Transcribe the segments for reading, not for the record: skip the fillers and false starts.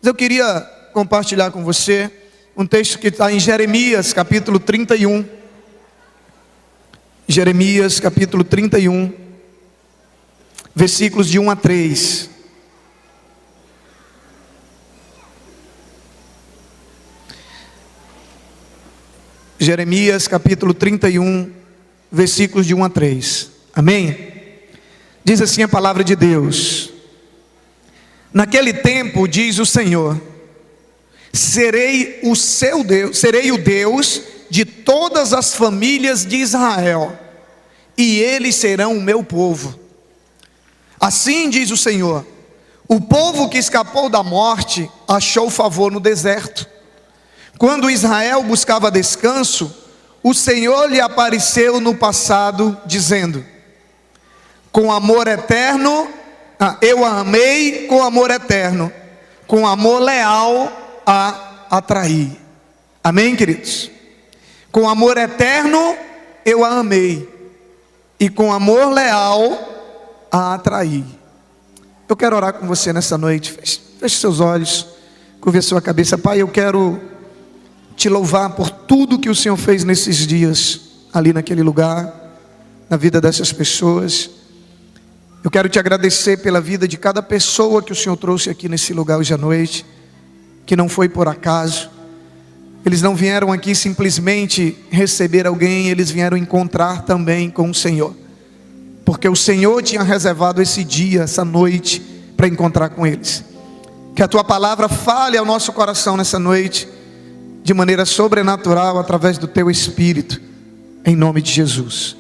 Mas eu queria compartilhar com você um texto que está em Jeremias capítulo 31. Jeremias capítulo 31, versículos de 1 a 3. Jeremias capítulo 31, versículos de 1 a 3. Amém? Diz assim a palavra de Deus: naquele tempo, diz o Senhor, serei o seu Deus, serei o Deus de todas as famílias de Israel, e eles serão o meu povo. Assim diz o Senhor: o povo que escapou da morte achou favor no deserto. Quando Israel buscava descanso, o Senhor lhe apareceu no passado, dizendo: com amor eterno, eu a amei com amor eterno, com amor leal a atraí. Amém, queridos? Com amor eterno eu a amei, e com amor leal a atraí. Eu quero orar com você nessa noite. Feche seus olhos, curve sua cabeça. Pai, eu quero te louvar por tudo que o Senhor fez nesses dias, ali naquele lugar, na vida dessas pessoas. Eu quero te agradecer pela vida de cada pessoa que o Senhor trouxe aqui nesse lugar hoje à noite, que não foi por acaso. Eles não vieram aqui simplesmente receber alguém, eles vieram encontrar também com o Senhor, porque o Senhor tinha reservado esse dia, essa noite, para encontrar com eles. Que a tua palavra fale ao nosso coração nessa noite, de maneira sobrenatural, através do teu Espírito, em nome de Jesus.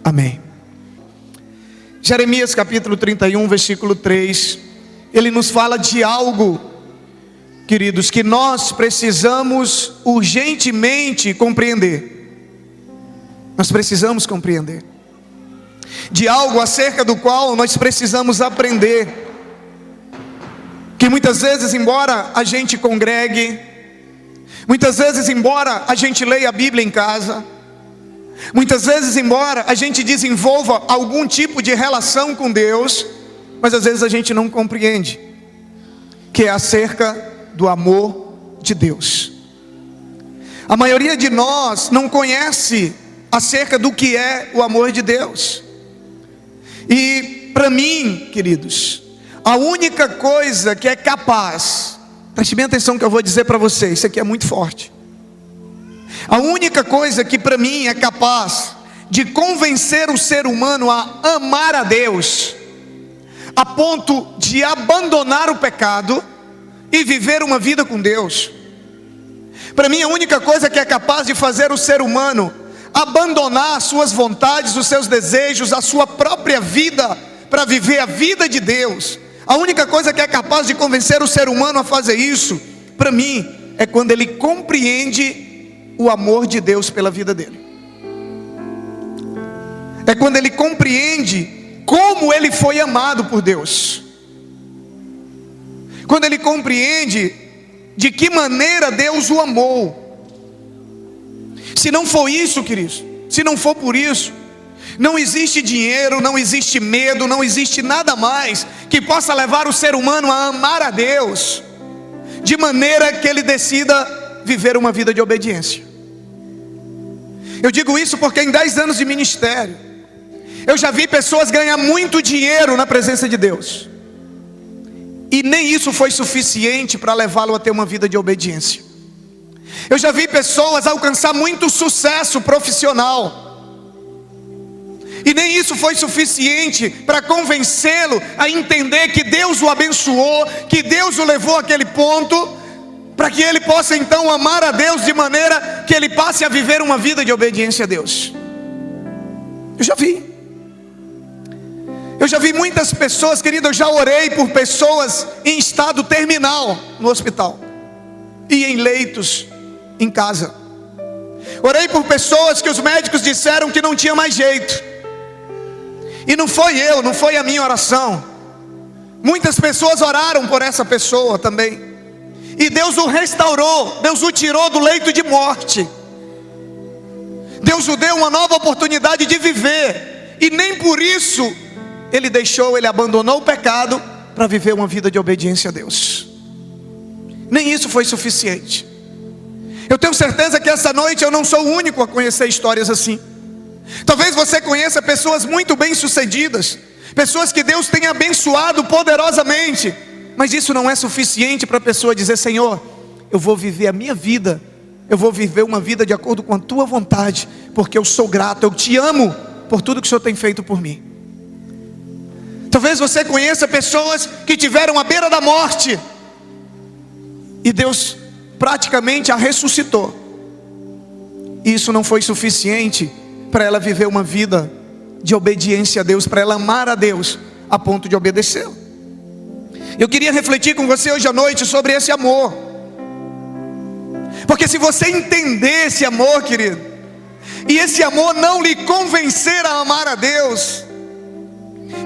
Amém. Jeremias capítulo 31, versículo 3, ele nos fala de algo, queridos, que nós precisamos urgentemente compreender. Nós precisamos compreender de algo acerca do qual nós precisamos aprender, que muitas vezes, embora a gente congregue, muitas vezes, embora a gente leia a Bíblia em casa, muitas vezes, embora a gente desenvolva algum tipo de relação com Deus, mas às vezes a gente não compreende, que é acerca do amor de Deus. A maioria de nós não conhece acerca do que é o amor de Deus. E para mim, queridos, a única coisa que é capaz, preste bem atenção que eu vou dizer para vocês, isso aqui é muito forte. A única coisa que para mim é capaz de convencer o ser humano a amar a Deus, a ponto de abandonar o pecado e viver uma vida com Deus, para mim a única coisa que é capaz de fazer o ser humano abandonar as suas vontades, os seus desejos, a sua própria vida, para viver a vida de Deus, a única coisa que é capaz de convencer o ser humano a fazer isso, para mim, é quando ele compreende o amor de Deus pela vida dele. É quando ele compreende como ele foi amado por Deus, quando ele compreende de que maneira Deus o amou. Se não for isso, queridos, se não for por isso, não existe dinheiro, não existe medo, não existe nada mais que possa levar o ser humano a amar a Deus, de maneira que ele decida viver uma vida de obediência. Eu digo isso porque em 10 anos de ministério, eu já vi pessoas ganhar muito dinheiro na presença de Deus, e nem isso foi suficiente para levá-lo a ter uma vida de obediência. Eu já vi pessoas alcançar muito sucesso profissional, e nem isso foi suficiente para convencê-lo a entender que Deus o abençoou, que Deus o levou àquele ponto, para que ele possa então amar a Deus de maneira que ele passe a viver uma vida de obediência a Deus. Eu já vi muitas pessoas, querido, eu já orei por pessoas em estado terminal no hospital e em leitos em casa. Orei por pessoas que os médicos disseram que não tinha mais jeito, e não foi a minha oração. Muitas pessoas oraram por essa pessoa também, e Deus o restaurou, Deus o tirou do leito de morte, Deus o deu uma nova oportunidade de viver, e nem por isso ele abandonou o pecado para viver uma vida de obediência a Deus. Nem isso foi suficiente. Eu tenho certeza que essa noite eu não sou o único a conhecer histórias assim. Talvez você conheça pessoas muito bem-sucedidas, pessoas que Deus tem abençoado poderosamente, mas isso não é suficiente para a pessoa dizer: Senhor, eu vou viver a minha vida, eu vou viver uma vida de acordo com a tua vontade, porque eu sou grato, eu te amo por tudo que o Senhor tem feito por mim. Talvez você conheça pessoas que tiveram à beira da morte, e Deus praticamente a ressuscitou. Isso não foi suficiente para ela viver uma vida de obediência a Deus, para ela amar a Deus a ponto de obedecê-lo. Eu queria refletir com você hoje à noite sobre esse amor, porque se você entender esse amor, querido, e esse amor não lhe convencer a amar a Deus,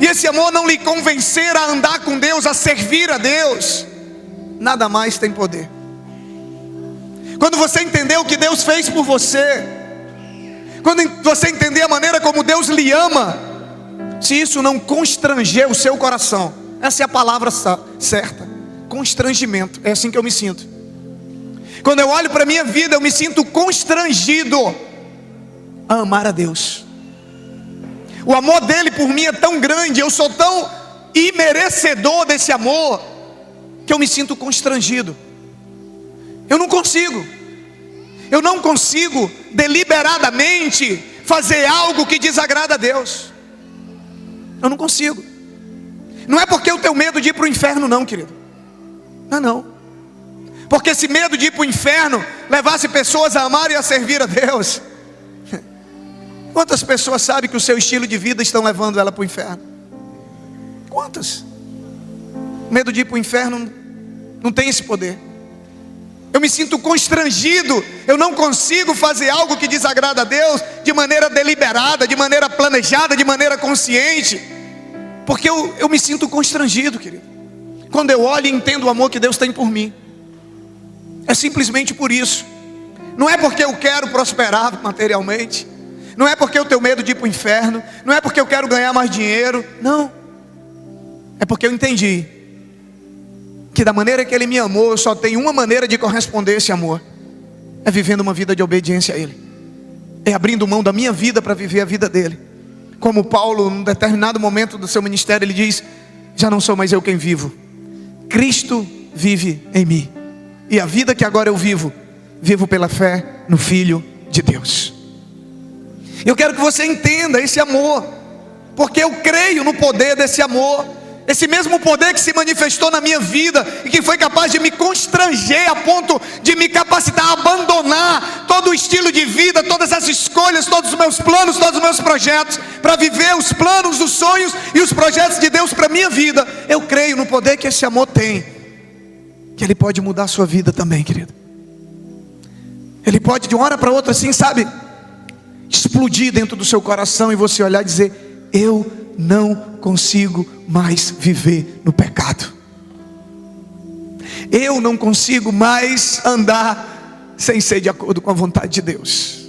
e esse amor não lhe convencer a andar com Deus, a servir a Deus, nada mais tem poder. Quando você entender o que Deus fez por você, quando você entender a maneira como Deus lhe ama, se isso não constranger o seu coração, essa é a palavra certa, constrangimento, é assim que eu me sinto. Quando eu olho para a minha vida, eu me sinto constrangido a amar a Deus. O amor dele por mim é tão grande, eu sou tão imerecedor desse amor, que eu me sinto constrangido. Eu não consigo deliberadamente fazer algo que desagrada a Deus. Eu não consigo. Não é porque eu tenho medo de ir para o inferno não, querido. Não. Porque esse medo de ir para o inferno levasse pessoas a amar e a servir a Deus. Quantas pessoas sabem que o seu estilo de vida estão levando ela para o inferno? Quantas? Medo de ir para o inferno não tem esse poder. Eu me sinto constrangido, eu não consigo fazer algo que desagrada a Deus de maneira deliberada, de maneira planejada, de maneira consciente, porque eu me sinto constrangido, querido, quando eu olho e entendo o amor que Deus tem por mim. É simplesmente por isso. Não é porque eu quero prosperar materialmente, não é porque eu tenho medo de ir para o inferno, não é porque eu quero ganhar mais dinheiro, não. É porque eu entendi que da maneira que Ele me amou, eu só tenho uma maneira de corresponder a esse amor: é vivendo uma vida de obediência a Ele, é abrindo mão da minha vida para viver a vida dEle. Como Paulo, num determinado momento do seu ministério, ele diz: já não sou mais eu quem vivo, Cristo vive em mim, e a vida que agora eu vivo pela fé no Filho de Deus. Eu quero que você entenda esse amor, porque eu creio no poder desse amor. Esse mesmo poder que se manifestou na minha vida e que foi capaz de me constranger a ponto de me capacitar a abandonar todo o estilo de vida, todas as escolhas, todos os meus planos, todos os meus projetos, para viver os planos, os sonhos e os projetos de Deus para a minha vida. Eu creio no poder que esse amor tem, que Ele pode mudar a sua vida também, querido. Ele pode de uma hora para outra, assim, sabe, explodir dentro do seu coração e você olhar e dizer: eu não consigo mais viver no pecado. Eu não consigo mais andar sem ser de acordo com a vontade de Deus.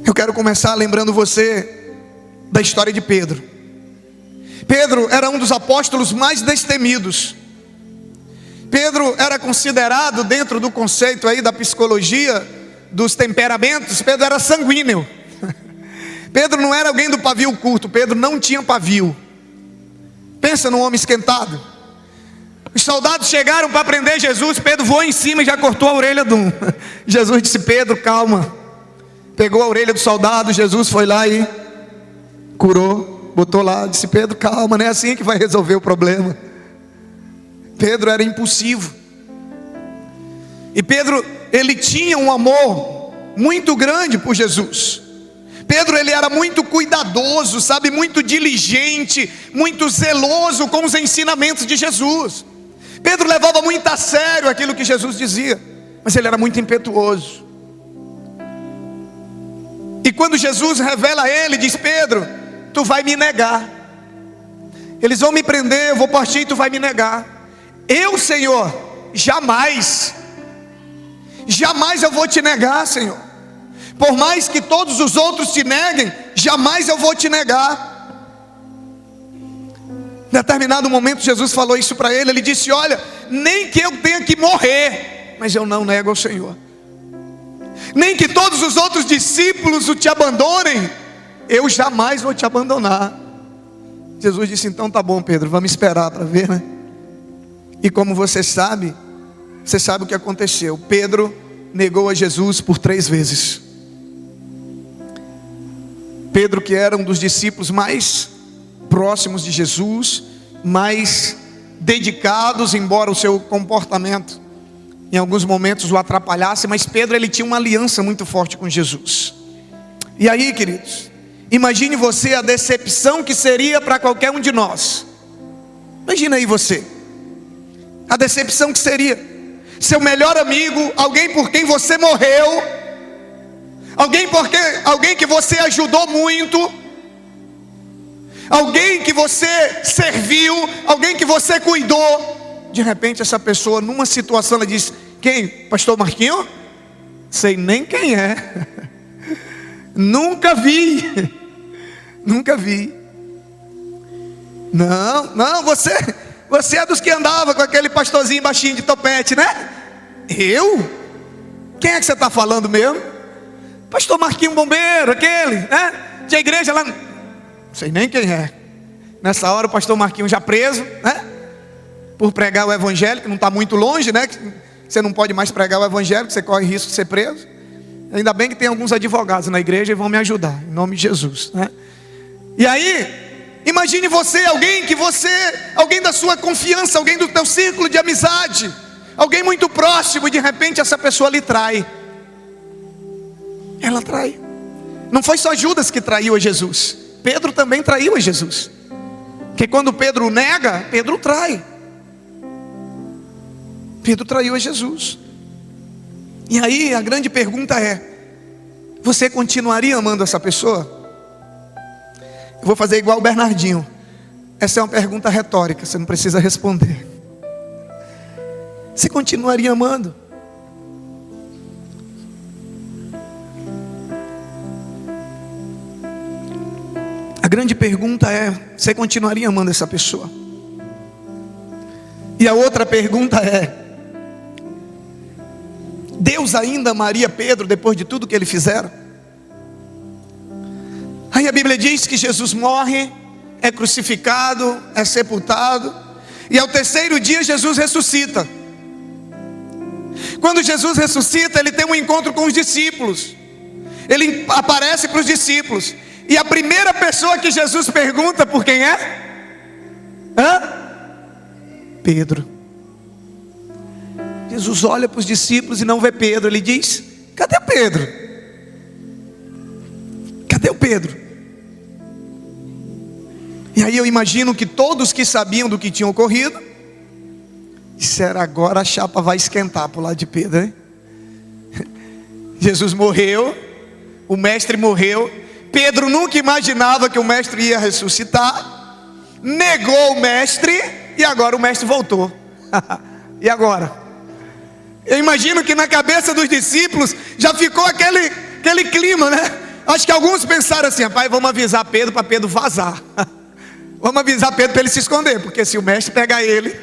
Eu quero começar lembrando você da história de Pedro. Pedro era um dos apóstolos mais destemidos. Pedro era considerado, dentro do conceito aí da psicologia dos temperamentos, Pedro era sanguíneo. Pedro não era alguém do pavio curto, Pedro não tinha pavio. Pensa num homem esquentado. Os soldados chegaram para prender Jesus, Pedro voou em cima e já cortou a orelha de um. Jesus disse: Pedro, calma. Pegou a orelha do soldado, Jesus foi lá e curou, botou lá, disse: Pedro, calma, não é assim que vai resolver o problema. Pedro era impulsivo. E Pedro, ele tinha um amor muito grande por Jesus. Pedro, ele era muito cuidadoso, sabe, muito diligente, muito zeloso com os ensinamentos de Jesus. Pedro levava muito a sério aquilo que Jesus dizia, mas ele era muito impetuoso. E quando Jesus revela a ele, diz: Pedro, tu vai me negar, eles vão me prender, eu vou partir e tu vai me negar. Eu, Senhor, jamais eu vou te negar, Senhor. Por mais que todos os outros te neguem, jamais eu vou te negar. Em determinado momento Jesus falou isso para ele. Ele disse: olha, nem que eu tenha que morrer, mas eu não nego ao Senhor. Nem que todos os outros discípulos te abandonem, eu jamais vou te abandonar. Jesus disse: então tá bom, Pedro, vamos esperar para ver, né? E como você sabe o que aconteceu. Pedro negou a Jesus por 3 vezes. Pedro, que era um dos discípulos mais próximos de Jesus, mais dedicados, embora o seu comportamento em alguns momentos o atrapalhasse, mas Pedro, ele tinha uma aliança muito forte com Jesus. E aí, queridos, imagine você a decepção que seria para qualquer um de nós. Imagina aí você, a decepção que seria. Seu melhor amigo, alguém por quem você morreu, alguém que você ajudou muito, alguém que você serviu, alguém que você cuidou. De repente essa pessoa, numa situação, ela diz: quem? Pastor Marquinho? Sei nem quem é. Nunca vi. Nunca vi. Não, você é dos que andava com aquele pastorzinho baixinho de topete, né? Eu? Quem é que você está falando mesmo? Pastor Marquinho Bombeiro, aquele, né? De igreja lá. Não sei nem quem é. Nessa hora o pastor Marquinho já preso, né? Por pregar o evangelho, que não está muito longe, né? Você não pode mais pregar o evangelho, que você corre risco de ser preso. Ainda bem que tem alguns advogados na igreja e vão me ajudar, em nome de Jesus, né? E aí, imagine você, alguém da sua confiança, alguém do teu círculo de amizade, alguém muito próximo, e de repente essa pessoa lhe trai. Ela trai. Não foi só Judas que traiu a Jesus, Pedro também traiu a Jesus. Porque quando Pedro nega, Pedro trai. Pedro traiu a Jesus. E aí a grande pergunta é: você continuaria amando essa pessoa? Eu vou fazer igual o Bernardinho. Essa é uma pergunta retórica, você não precisa responder. Você continuaria amando? A grande pergunta é: você continuaria amando essa pessoa? E a outra pergunta é: Deus ainda amaria Pedro depois de tudo que ele fizeram? Aí a Bíblia diz que Jesus morre, é crucificado, é sepultado, e ao 3º dia Jesus ressuscita. Quando Jesus ressuscita, ele tem um encontro com os discípulos. Ele aparece para os discípulos, e a primeira pessoa que Jesus pergunta por quem é? Pedro. Jesus olha para os discípulos e não vê Pedro. Ele diz: cadê Pedro? Cadê o Pedro? E aí eu imagino que todos que sabiam do que tinha ocorrido disseram: agora a chapa vai esquentar para o lado de Pedro, hein? Jesus morreu, o mestre morreu, Pedro nunca imaginava que o mestre ia ressuscitar, negou o mestre, e agora o mestre voltou. E agora? Eu imagino que na cabeça dos discípulos já ficou aquele clima, né? Acho que alguns pensaram assim: pai, vamos avisar Pedro para Pedro vazar. Vamos avisar Pedro para ele se esconder, porque se o mestre pegar ele,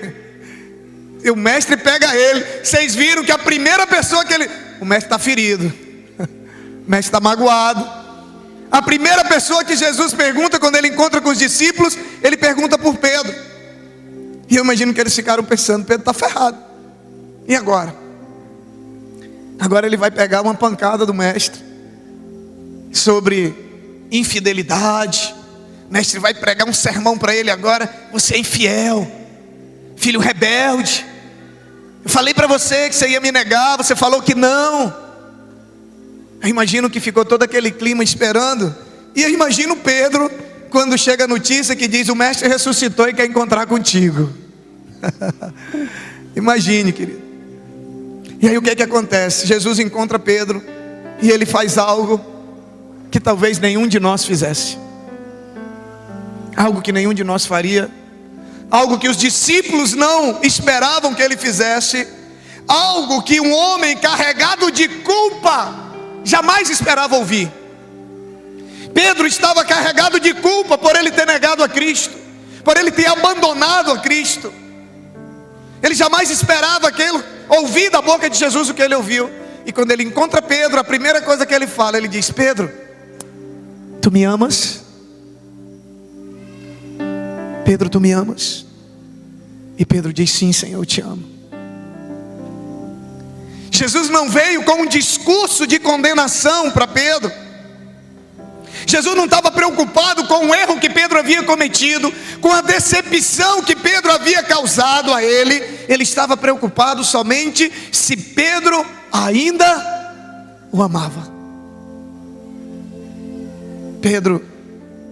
vocês viram que a primeira pessoa que o mestre está ferido, o mestre está magoado. A primeira pessoa que Jesus pergunta quando ele encontra com os discípulos, ele pergunta por Pedro. E eu imagino que eles ficaram pensando: Pedro está ferrado. E agora? Agora ele vai pegar uma pancada do mestre sobre infidelidade. O mestre vai pregar um sermão para ele agora: você é infiel, filho rebelde. Eu falei para você que você ia me negar, você falou que não. Eu imagino que ficou todo aquele clima esperando. E eu imagino Pedro, quando chega a notícia que diz: o mestre ressuscitou e quer encontrar contigo. Imagine, querido. E aí o que acontece? Jesus encontra Pedro e ele faz algo que talvez nenhum de nós fizesse, algo que nenhum de nós faria, algo que os discípulos não esperavam que ele fizesse, algo que um homem carregado de culpa jamais esperava ouvir. Pedro estava carregado de culpa por ele ter negado a Cristo, por ele ter abandonado a Cristo. Ele jamais esperava aquilo, ouvir da boca de Jesus o que ele ouviu. E quando ele encontra Pedro, a primeira coisa que ele fala, ele diz: Pedro, tu me amas? Pedro, tu me amas? E Pedro diz: sim, Senhor, eu te amo. Jesus não veio com um discurso de condenação para Pedro. Jesus não estava preocupado com o erro que Pedro havia cometido, com a decepção que Pedro havia causado a ele. Ele estava preocupado somente se Pedro ainda o amava. Pedro,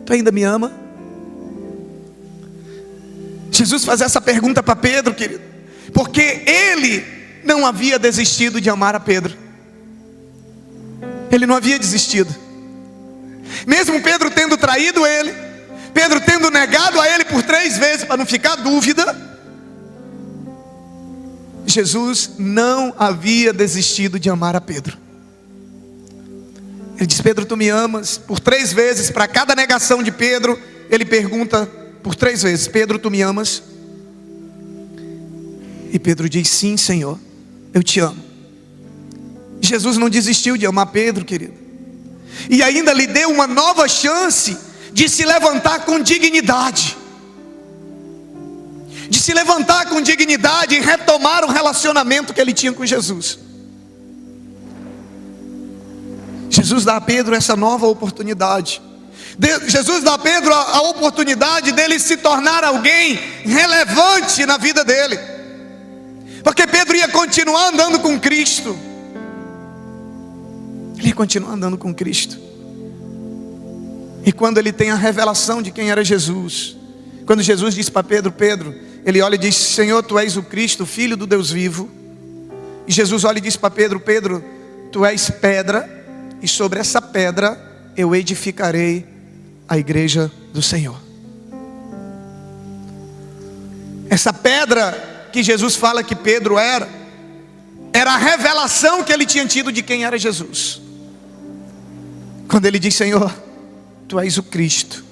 tu ainda me ama? Jesus faz essa pergunta para Pedro, querido, porque ele não havia desistido de amar a Pedro. Ele não havia desistido. Mesmo Pedro tendo traído ele, Pedro tendo negado a ele por 3 vezes, para não ficar dúvida, Jesus não havia desistido de amar a Pedro. Ele diz: Pedro, tu me amas? Por 3 vezes, para cada negação de Pedro, ele pergunta por 3 vezes: Pedro, tu me amas? E Pedro diz: sim, Senhor, eu te amo. Jesus não desistiu de amar Pedro, querido, e ainda lhe deu uma nova chance de se levantar com dignidade, de se levantar com dignidade e retomar o relacionamento que ele tinha com Jesus. Jesus dá a Pedro essa nova oportunidade. Jesus dá a Pedro a oportunidade dele se tornar alguém relevante na vida dele, porque Pedro ia continuar andando com Cristo. Ele ia continuar andando com Cristo. E quando ele tem a revelação de quem era Jesus, quando Jesus disse para Pedro: Pedro, ele olha e diz: Senhor, tu és o Cristo, Filho do Deus vivo. E Jesus olha e diz para Pedro: Pedro, tu és pedra, e sobre essa pedra eu edificarei a igreja do Senhor. Essa pedra que Jesus fala que Pedro era a revelação que ele tinha tido de quem era Jesus. Quando ele diz: Senhor, tu és o Cristo,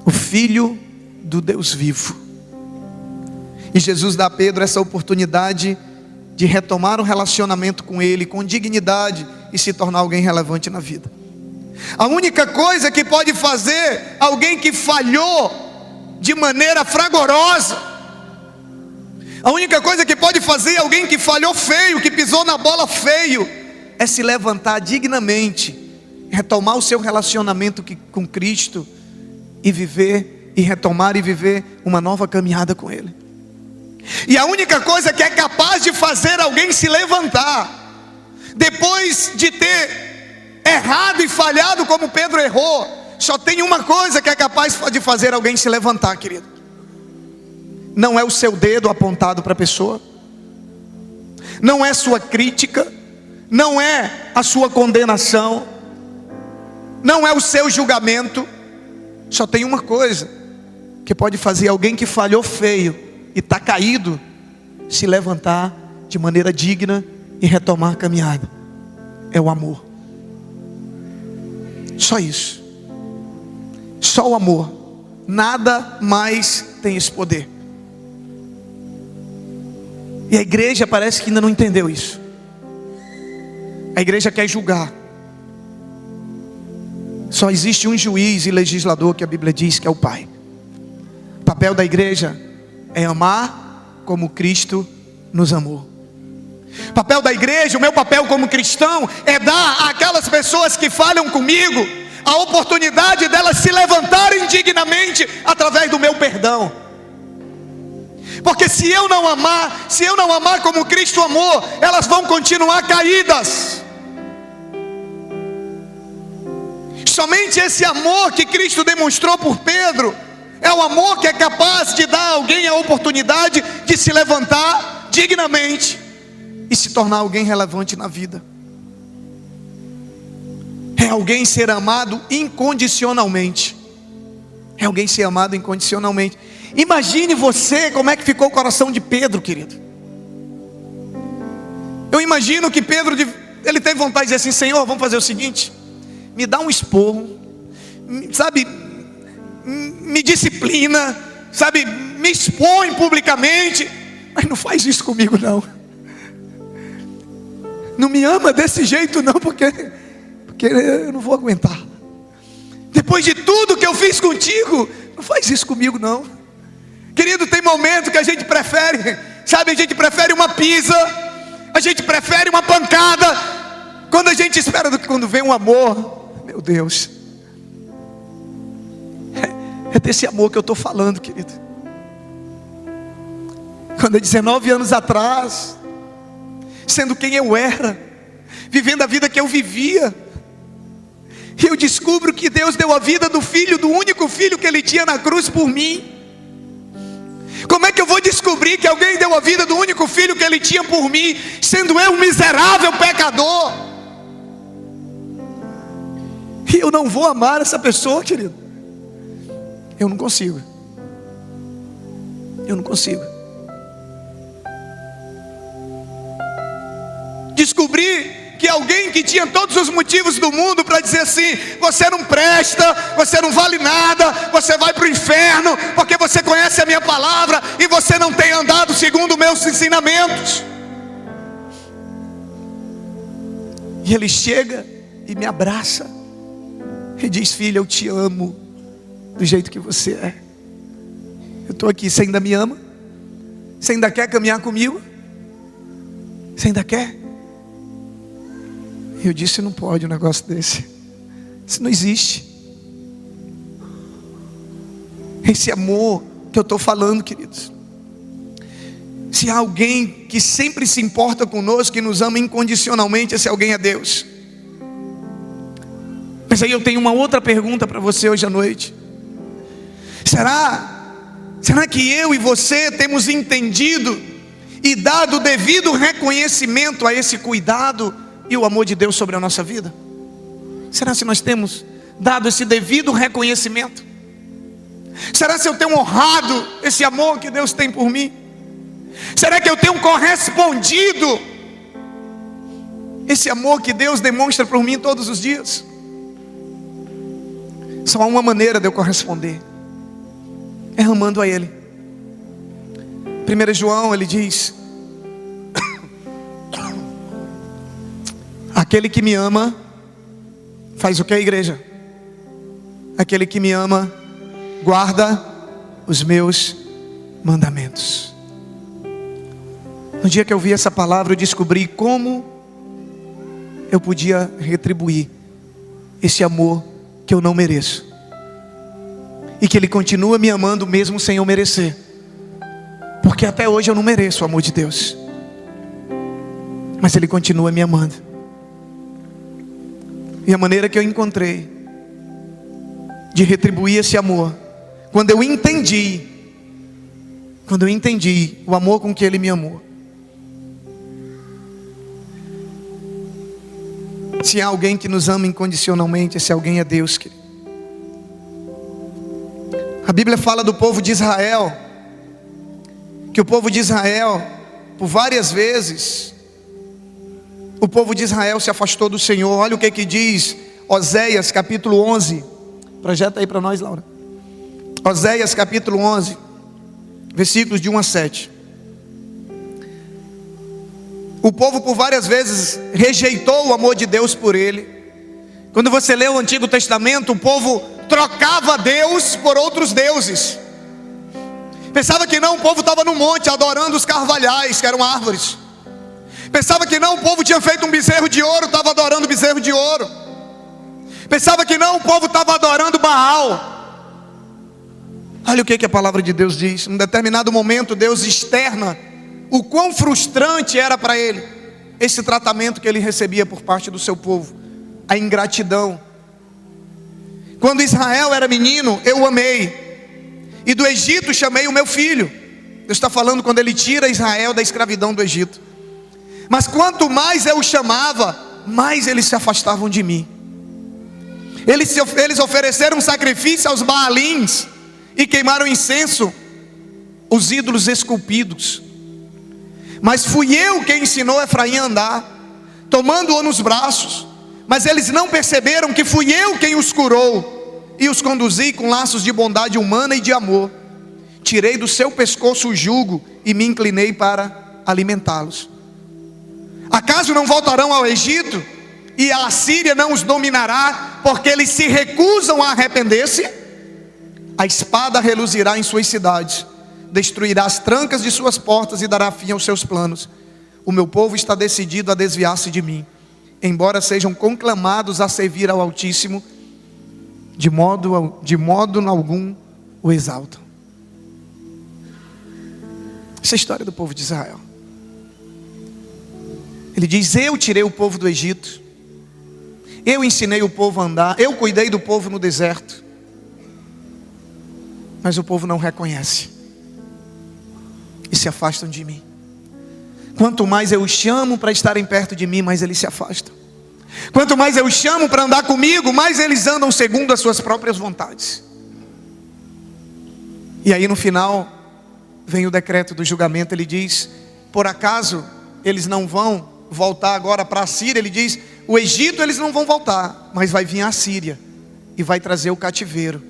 o Filho do Deus vivo. E Jesus dá a Pedro essa oportunidade de retomar um relacionamento com ele, com dignidade, e se tornar alguém relevante na vida. A única coisa que pode fazer alguém que falhou de maneira fragorosa, a única coisa que pode fazer alguém que falhou feio, que pisou na bola feio, é se levantar dignamente, retomar o seu relacionamento com Cristo e viver, e retomar e viver uma nova caminhada com Ele. E a única coisa que é capaz de fazer alguém se levantar, depois de ter errado e falhado como Pedro errou, só tem uma coisa que é capaz de fazer alguém se levantar, querido. Não é o seu dedo apontado para a pessoa, não é sua crítica, não é a sua condenação, não é o seu julgamento. Só tem uma coisa que pode fazer alguém que falhou feio e está caído se levantar de maneira digna e retomar a caminhada: é o amor. Só isso, só o amor. Nada mais tem esse poder. E a igreja parece que ainda não entendeu isso. A igreja quer julgar. Só existe um juiz e legislador que a Bíblia diz que é o Pai. O papel da igreja é amar como Cristo nos amou. O papel da igreja, o meu papel como cristão, é dar àquelas pessoas que falham comigo a oportunidade delas se levantarem dignamente através do meu perdão. Porque se eu não amar como Cristo amou, elas vão continuar caídas. Somente esse amor que Cristo demonstrou por Pedro é o amor que é capaz de dar a alguém a oportunidade de se levantar dignamente e se tornar alguém relevante na vida. É alguém ser amado incondicionalmente. É alguém ser amado incondicionalmente. Imagine você como é que ficou o coração de Pedro, querido. Eu imagino que Pedro, ele teve vontade de dizer assim: Senhor, vamos fazer o seguinte, me dá um esporro, sabe, me disciplina, sabe, me expõe publicamente, mas não faz isso comigo não. Não me ama desse jeito não, porque eu não vou aguentar. Depois de tudo que eu fiz contigo, não faz isso comigo não. Querido, tem momento que a gente prefere, sabe, a gente prefere uma pizza, a gente prefere uma pancada, quando a gente espera, do que quando vem um amor. Meu Deus, é desse amor que eu estou falando, querido. Quando há 19 anos atrás, sendo quem eu era, vivendo a vida que eu vivia, e eu descubro que Deus deu a vida do filho, do único filho que Ele tinha na cruz por mim. Como é que eu vou descobrir que alguém deu a vida do único filho que Ele tinha por mim, sendo eu um miserável pecador? E eu não vou amar essa pessoa, querido. Eu não consigo. Eu não consigo. Descobri que alguém que tinha todos os motivos do mundo para dizer assim: você não presta, você não vale nada, você vai para o inferno, porque você conhece a minha palavra e você não tem andado segundo meus ensinamentos. E Ele chega e me abraça e diz: filha, eu te amo do jeito que você é. Eu estou aqui, você ainda me ama? Você ainda quer caminhar comigo? Você ainda quer? Eu disse: não pode um negócio desse. Isso não existe. Esse amor que eu estou falando, queridos. Se há alguém que sempre se importa conosco, que nos ama incondicionalmente, esse alguém é Deus. Mas aí eu tenho uma outra pergunta para você hoje à noite. Será que eu e você temos entendido e dado o devido reconhecimento a esse cuidado e o amor de Deus sobre a nossa vida? Será se nós temos dado esse devido reconhecimento? Será se eu tenho honrado esse amor que Deus tem por mim? Será que eu tenho correspondido esse amor que Deus demonstra por mim todos os dias? Só há uma maneira de eu corresponder: é amando a Ele. 1 João, ele diz: aquele que me ama faz o que, igreja? Aquele que me ama guarda os meus mandamentos. No dia que eu vi essa palavra, eu descobri como eu podia retribuir esse amor que eu não mereço, e que Ele continua me amando mesmo sem eu merecer, porque até hoje eu não mereço o amor de Deus, mas Ele continua me amando. E a maneira que eu encontrei de retribuir esse amor, quando eu entendi o amor com que Ele me amou. Se há alguém que nos ama incondicionalmente, esse alguém é Deus, querido. A Bíblia fala do povo de Israel, que o povo de Israel, por várias vezes, o povo de Israel se afastou do Senhor. Olha o que diz Oséias capítulo 11. Projeta aí para nós, Laura. Oséias capítulo 11, versículos de 1 a 7. O povo por várias vezes rejeitou o amor de Deus por ele. Quando você lê o Antigo Testamento, o povo trocava Deus por outros deuses. Pensava que não, o povo estava no monte adorando os carvalhais, que eram árvores. Pensava que não, o povo tinha feito um bezerro de ouro, estava adorando o bezerro de ouro. Pensava que não, o povo estava adorando Baal. Olha o que a palavra de Deus diz. Em um determinado momento, Deus externa o quão frustrante era para ele esse tratamento que ele recebia por parte do seu povo, a ingratidão. Quando Israel era menino, eu o amei, e do Egito chamei o meu filho. Deus está falando quando Ele tira Israel da escravidão do Egito. Mas quanto mais eu o chamava, mais eles se afastavam de mim. Eles ofereceram sacrifício aos Baalins e queimaram incenso, os ídolos esculpidos. Mas fui eu quem ensinou Efraim a andar, tomando-o nos braços. Mas eles não perceberam que fui eu quem os curou e os conduzi com laços de bondade humana e de amor. tirei do seu pescoço o jugo e me inclinei para alimentá-los. Acaso não voltarão ao Egito e a Assíria não os dominará, porque eles se recusam a arrepender-se? A espada reluzirá em suas cidades, destruirá as trancas de suas portas e dará fim aos seus planos. O meu povo está decidido a desviar-se de mim, embora sejam conclamados a servir ao Altíssimo, de modo algum o exaltam. Essa é a história do povo de Israel. Ele diz: eu tirei o povo do Egito, eu ensinei o povo a andar, eu cuidei do povo no deserto, mas o povo não reconhece e se afastam de mim. Quanto mais eu os chamo para estarem perto de mim, mais eles se afastam. Quanto mais eu os chamo para andar comigo, mais eles andam segundo as suas próprias vontades. E aí no final vem o decreto do julgamento. Ele diz: por acaso eles não vão voltar agora para a Síria? Ele diz: o Egito eles não vão voltar, mas vai vir a Síria e vai trazer o cativeiro,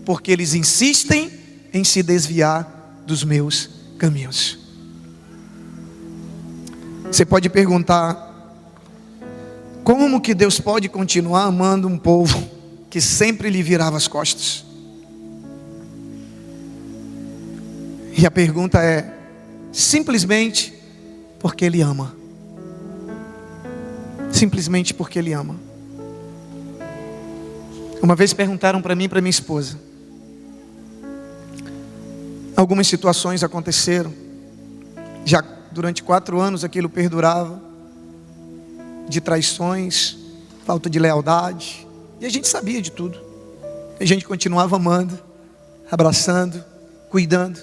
porque eles insistem em se desviar dos meus caminhos. Você pode perguntar: como que Deus pode continuar amando um povo que sempre lhe virava as costas? E a pergunta é: simplesmente porque Ele ama. Simplesmente porque Ele ama. Uma vez perguntaram para mim e para minha esposa. Algumas situações aconteceram. Já durante 4 anos aquilo perdurava. De traições, falta de lealdade. E a gente sabia de tudo. A gente continuava amando, abraçando, cuidando.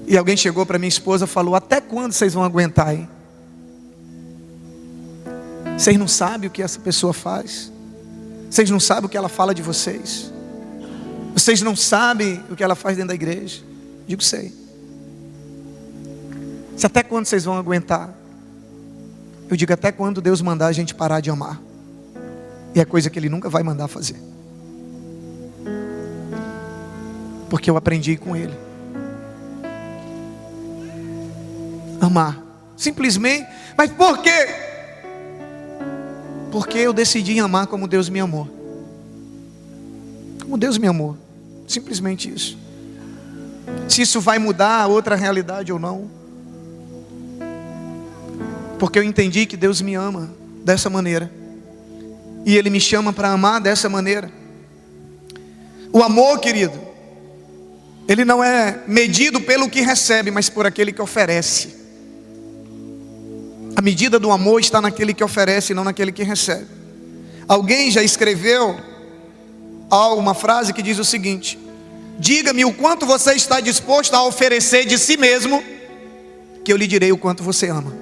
E alguém chegou para minha esposa e falou: até quando vocês vão aguentar, hein? Vocês não sabem o que essa pessoa faz. Vocês não sabem o que ela fala de vocês. Vocês não sabem o que ela faz dentro da igreja. Digo: sei. Até quando vocês vão aguentar? Eu digo: até quando Deus mandar a gente parar de amar. E é coisa que Ele nunca vai mandar fazer. Porque eu aprendi com Ele. Amar. Simplesmente. Mas por quê? Porque eu decidi amar como Deus me amou. Como Deus me amou. Simplesmente isso. Se isso vai mudar a outra realidade ou não. Porque eu entendi que Deus me ama dessa maneira. E Ele me chama para amar dessa maneira. O amor, querido, ele não é medido pelo que recebe, mas por aquele que oferece. A medida do amor está naquele que oferece e não naquele que recebe. Alguém já escreveu uma frase que diz o seguinte: diga-me o quanto você está disposto a oferecer de si mesmo, que eu lhe direi o quanto você ama.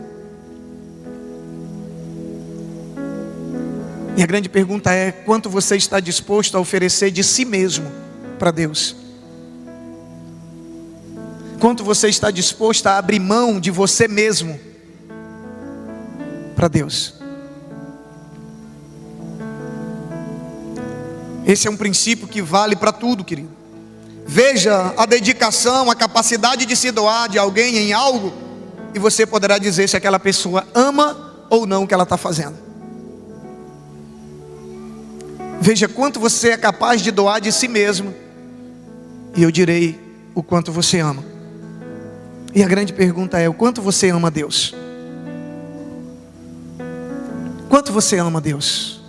E a grande pergunta é: quanto você está disposto a oferecer de si mesmo para Deus? Quanto você está disposto a abrir mão de você mesmo para Deus? Esse é um princípio que vale para tudo, querido. Veja a dedicação, a capacidade de se doar de alguém em algo, e você poderá dizer se aquela pessoa ama ou não o que ela está fazendo. Veja quanto você é capaz de doar de si mesmo, e eu direi o quanto você ama. E a grande pergunta é: o quanto você ama Deus? Quanto você ama Deus?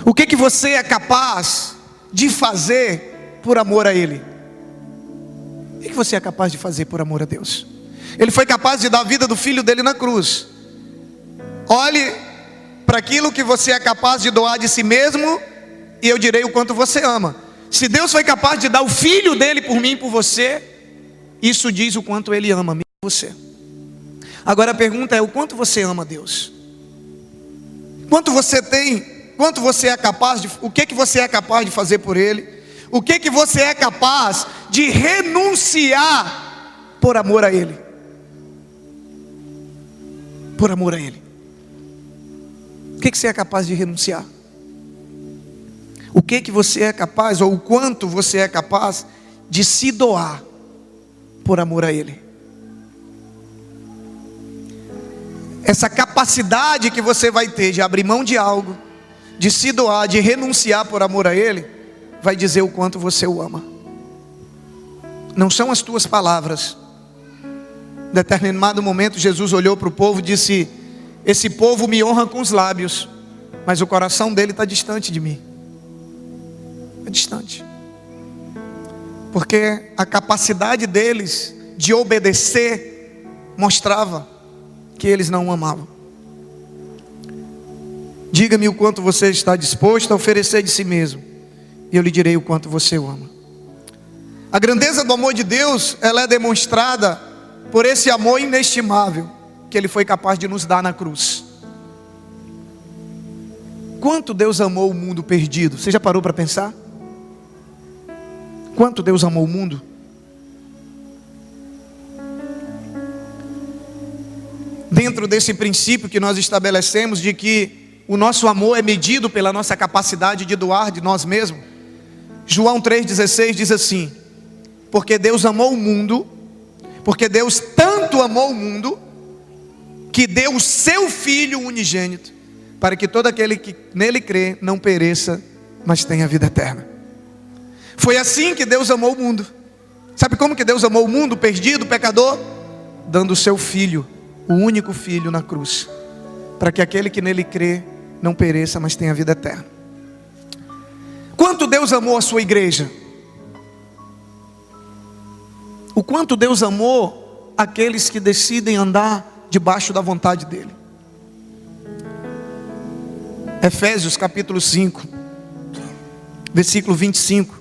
O que você é capaz de fazer por amor a Ele? O que você é capaz de fazer por amor a Deus? Ele foi capaz de dar a vida do filho dele na cruz. Olhe para aquilo que você é capaz de doar de si mesmo, e eu direi o quanto você ama. Se Deus foi capaz de dar o filho dele por mim e por você, isso diz o quanto Ele ama a mim e você. Agora a pergunta é: o quanto você ama Deus? Quanto você tem? Quanto você é capaz de? O que você é capaz de fazer por Ele? O que você é capaz de renunciar por amor a Ele? Por amor a Ele. O que você é capaz de renunciar? o que você é capaz, ou o quanto você é capaz de se doar por amor a Ele. Essa capacidade que você vai ter de abrir mão de algo, de se doar, de renunciar por amor a Ele, vai dizer o quanto você o ama. Não são as tuas palavras. Em determinado momento Jesus olhou para o povo e disse: esse povo me honra com os lábios, mas o coração dele está distante de mim. É distante. Porque a capacidade deles de obedecer mostrava que eles não o amavam. Diga-me o quanto você está disposto a oferecer de si mesmo, e eu lhe direi o quanto você o ama. A grandeza do amor de Deus, ela é demonstrada por esse amor inestimável que Ele foi capaz de nos dar na cruz. Quanto Deus amou o mundo perdido? Você já parou para pensar? Quanto Deus amou o mundo? Dentro desse princípio que nós estabelecemos de que o nosso amor é medido pela nossa capacidade de doar de nós mesmos, João 3,16 diz assim: porque Deus amou o mundo, porque Deus tanto amou o mundo, que deu o seu Filho unigênito, para que todo aquele que nele crê não pereça, mas tenha vida eterna. Foi assim que Deus amou o mundo. Sabe como que Deus amou o mundo perdido, pecador? Dando o seu Filho, o único Filho na cruz, para que aquele que nele crê não pereça, mas tenha vida eterna. Quanto Deus amou a sua igreja? O quanto Deus amou aqueles que decidem andar debaixo da vontade dEle. Efésios capítulo 5, versículo 25.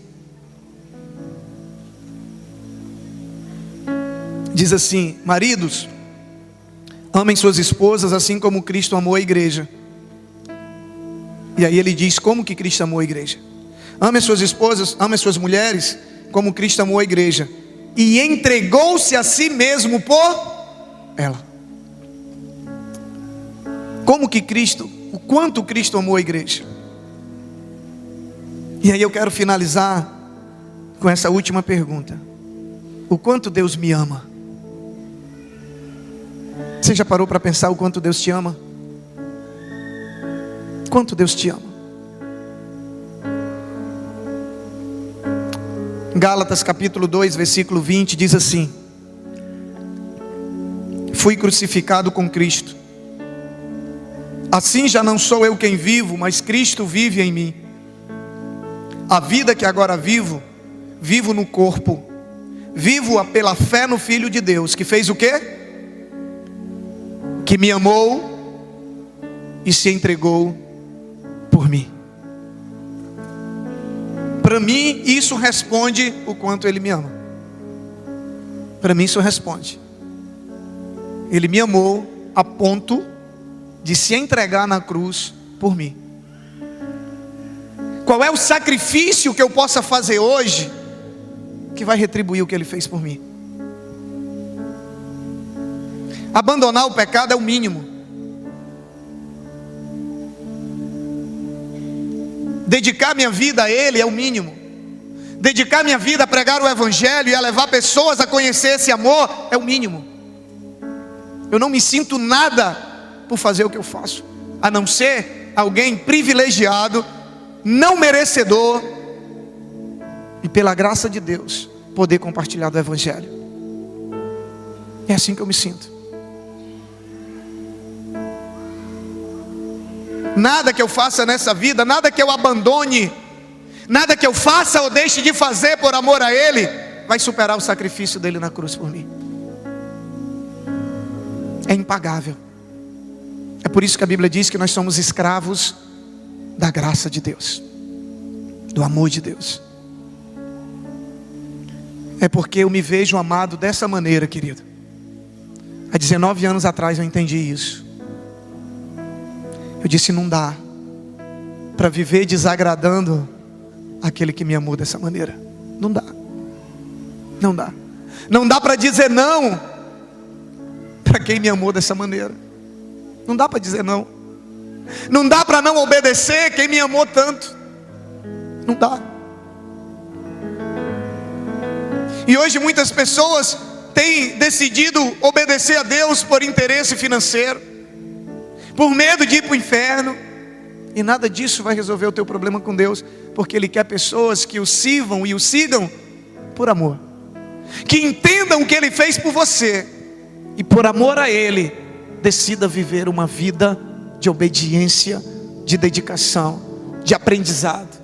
Diz assim: maridos, amem suas esposas assim como Cristo amou a igreja. E aí ele diz como que Cristo amou a igreja. Ame as suas esposas, ame as suas mulheres como Cristo amou a igreja e entregou-se a si mesmo por ela. Como que Cristo, o quanto Cristo amou a igreja. E aí eu quero finalizar com essa última pergunta: o quanto Deus me ama? Você já parou para pensar o quanto Deus te ama? Quanto Deus te ama? Gálatas capítulo 2, versículo 20 diz assim: fui crucificado com Cristo, assim já não sou eu quem vivo, mas Cristo vive em mim. A vida que agora vivo, vivo no corpo, vivo-a pela fé no Filho de Deus, que fez o quê? Que me amou e se entregou por mim. Para mim isso responde o quanto Ele me ama. Para mim isso responde. Ele me amou a ponto de se entregar na cruz por mim. Qual é o sacrifício que eu possa fazer hoje que vai retribuir o que Ele fez por mim? Abandonar o pecado é o mínimo. Dedicar minha vida a Ele é o mínimo. Dedicar minha vida a pregar o Evangelho e a levar pessoas a conhecer esse amor é o mínimo. Eu não me sinto nada por fazer o que eu faço, a não ser alguém privilegiado, não merecedor, e pela graça de Deus poder compartilhar do Evangelho. É assim que eu me sinto. Nada que eu faça nessa vida, nada que eu abandone, nada que eu faça ou deixe de fazer por amor a Ele, vai superar o sacrifício dele na cruz por mim. É impagável. É por isso que a Bíblia diz que nós somos escravos da graça de Deus, do amor de Deus. É porque eu me vejo amado dessa maneira, querido. Há 19 anos atrás eu entendi isso. Eu disse: não dá para viver desagradando aquele que me amou dessa maneira. Não dá. Não dá. Não dá para dizer não para quem me amou dessa maneira. Não dá para dizer não. Não dá para não obedecer quem me amou tanto. Não dá. E hoje muitas pessoas têm decidido obedecer a Deus por interesse financeiro, por medo de ir para o inferno. E nada disso vai resolver o teu problema com Deus, porque Ele quer pessoas que o sirvam e o sigam por amor, que entendam o que Ele fez por você, e por amor a Ele, decida viver uma vida de obediência, de dedicação, de aprendizado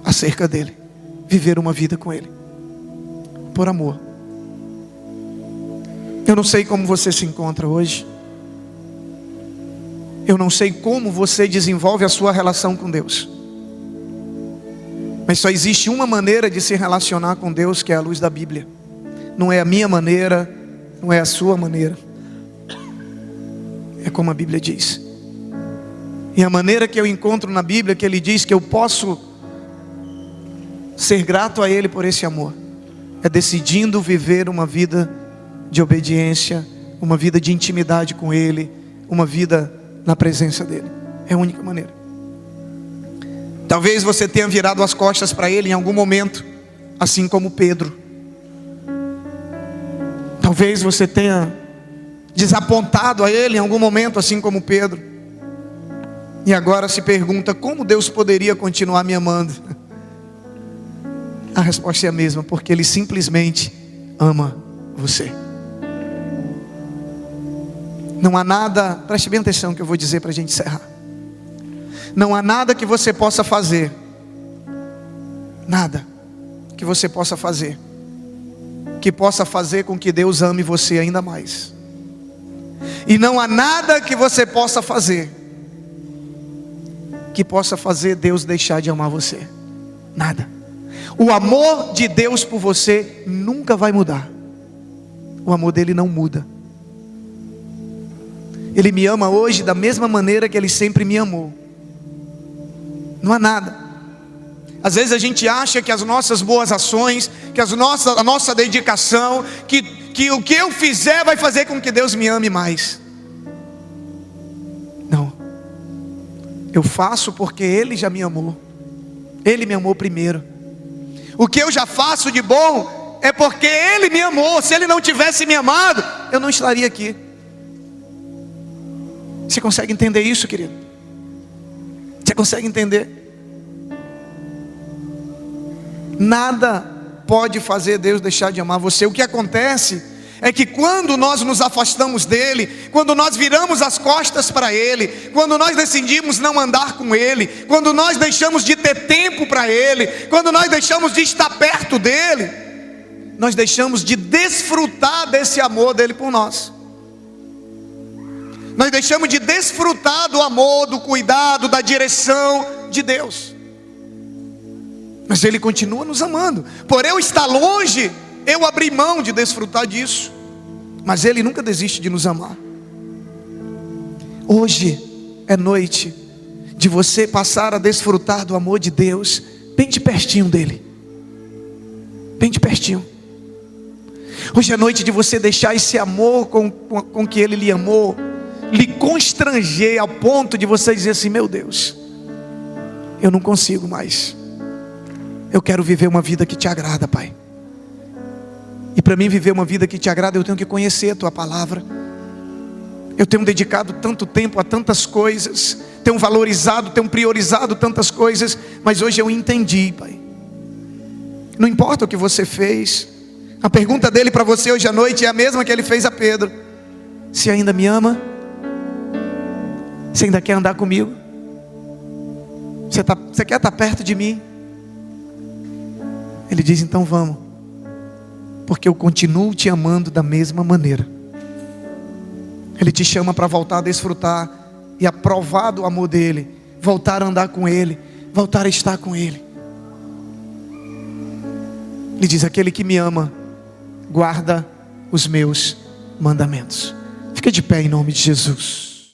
acerca dEle, viver uma vida com Ele, por amor. Eu não sei como você se encontra hoje, eu não sei como você desenvolve a sua relação com Deus, mas só existe uma maneira de se relacionar com Deus, que é a luz da Bíblia. Não é a minha maneira, não é a sua maneira, é como a Bíblia diz. E a maneira que eu encontro na Bíblia, que Ele diz que eu posso ser grato a Ele por esse amor, é decidindo viver uma vida de obediência, uma vida de intimidade com Ele, uma vida na presença dEle. É a única maneira. Talvez você tenha virado as costas para Ele em algum momento, assim como Pedro. Talvez você tenha desapontado a Ele em algum momento, assim como Pedro. E agora se pergunta, como Deus poderia continuar me amando? A resposta é a mesma, porque Ele simplesmente ama você. Não há nada, preste bem atenção que eu vou dizer para a gente encerrar. Não há nada que você possa fazer, nada que você possa fazer, que possa fazer com que Deus ame você ainda mais. E não há nada que você possa fazer, que possa fazer Deus deixar de amar você. Nada. O amor de Deus por você nunca vai mudar. O amor dele não muda. Ele me ama hoje da mesma maneira que Ele sempre me amou. Não há nada. Às vezes a gente acha que as nossas boas ações, que a nossa dedicação, que o que eu fizer vai fazer com que Deus me ame mais. Não. Eu faço porque Ele já me amou. Ele me amou primeiro. O que eu já faço de bom é porque Ele me amou. Se Ele não tivesse me amado, eu não estaria aqui. Você consegue entender isso, querido? Você consegue entender? Nada pode fazer Deus deixar de amar você. O que acontece é que quando nós nos afastamos dEle, quando nós viramos as costas para Ele, quando nós decidimos não andar com Ele, quando nós deixamos de ter tempo para Ele, quando nós deixamos de estar perto dEle, nós deixamos de desfrutar desse amor dEle por nós. Nós deixamos de desfrutar do amor, do cuidado, da direção de Deus. Mas Ele continua nos amando. Por eu estar longe, eu abri mão de desfrutar disso. Mas Ele nunca desiste de nos amar. Hoje é noite de você passar a desfrutar do amor de Deus, bem de pertinho dEle. Bem de pertinho. Hoje é noite de você deixar esse amor com que Ele lhe amou lhe constranger ao ponto de você dizer assim: meu Deus, eu não consigo mais. Eu quero viver uma vida que te agrada, Pai. E para mim viver uma vida que te agrada, eu tenho que conhecer a Tua palavra. Eu tenho dedicado tanto tempo a tantas coisas, tenho valorizado, tenho priorizado tantas coisas, mas hoje eu entendi, Pai. Não importa o que você fez, a pergunta dele para você hoje à noite é a mesma que ele fez a Pedro: você ainda me ama? Você ainda quer andar comigo? Você quer estar perto de mim? Ele diz: então vamos, porque eu continuo te amando da mesma maneira. Ele te chama para voltar a desfrutar e a provar do amor dele, voltar a andar com Ele, voltar a estar com Ele. Ele diz: aquele que me ama guarda os meus mandamentos. Fica de pé em nome de Jesus.